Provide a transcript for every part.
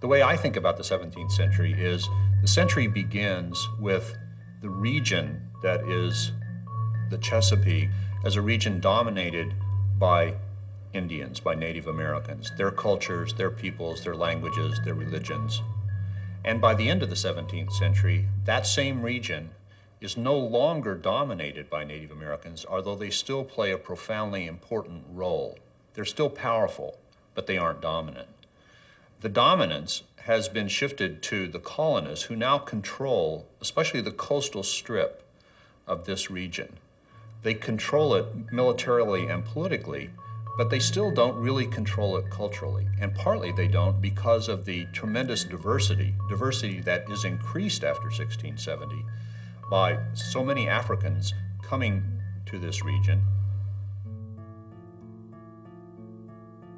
The way I think about the 17th century is the century begins with the region that is the Chesapeake as a region dominated by Indians, by Native Americans, their cultures, their peoples, their languages, their religions. And by the end of the 17th century, that same region is no longer dominated by Native Americans, although they still play a profoundly important role. They're still powerful, but they aren't dominant. The dominance has been shifted to the colonists who now control, especially the coastal strip of this region. They control it militarily and politically, but they still don't really control it culturally. And partly they don't because of the tremendous diversity that is increased after 1670 by so many Africans coming to this region.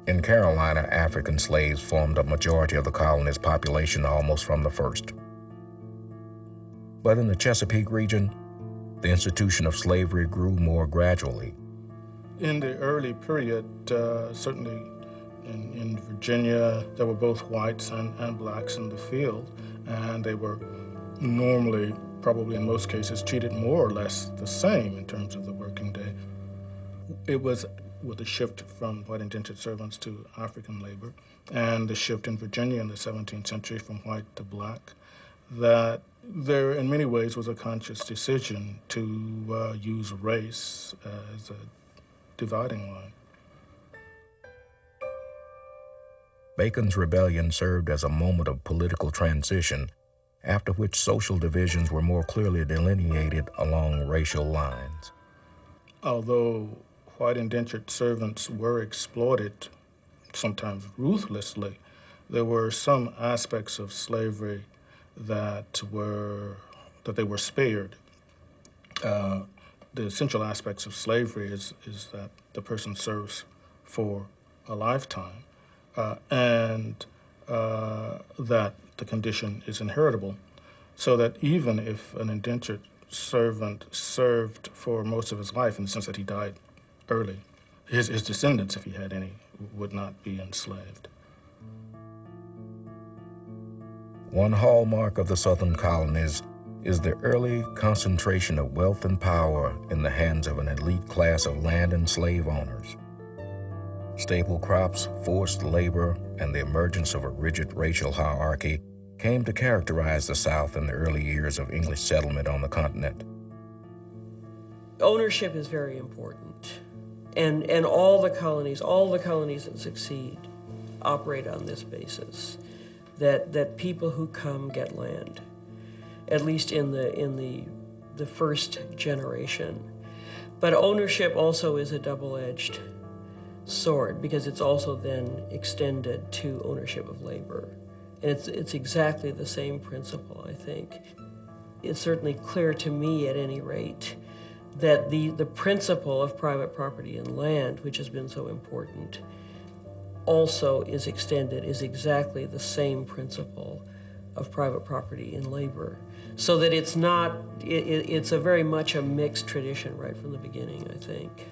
In Carolina, African slaves formed a majority of the colony's population almost from the first. But in the Chesapeake region, the institution of slavery grew more gradually. In the early period, certainly in Virginia, there were both whites and blacks in the field, and they were normally, probably in most cases, treated more or less the same in terms of the working day. It was with the shift from white indentured servants to African labor, and the shift in Virginia in the 17th century from white to black, that there in many ways was a conscious decision to use race as a dividing line. Bacon's rebellion served as a moment of political transition, after which social divisions were more clearly delineated along racial lines. Although white indentured servants were exploited, sometimes ruthlessly, there were some aspects of slavery that they were spared. The essential aspects of slavery is that the person serves for a lifetime and that the condition is inheritable, so that even if an indentured servant served for most of his life, in the sense that he died early, his descendants, if he had any, would not be enslaved. One hallmark of the Southern colonies is the early concentration of wealth and power in the hands of an elite class of land and slave owners. Staple crops, forced labor, and the emergence of a rigid racial hierarchy came to characterize the South in the early years of English settlement on the continent. Ownership is very important, and all the colonies that succeed operate on this basis, that people who come get land, at least in the first generation. But ownership also is a double-edged sword, because it's also then extended to ownership of labor. And it's exactly the same principle, I think. It's certainly clear to me, at any rate, that the principle of private property in land, which has been so important, also is exactly the same principle of private property in labor. So that it's a very much a mixed tradition right from the beginning, I think.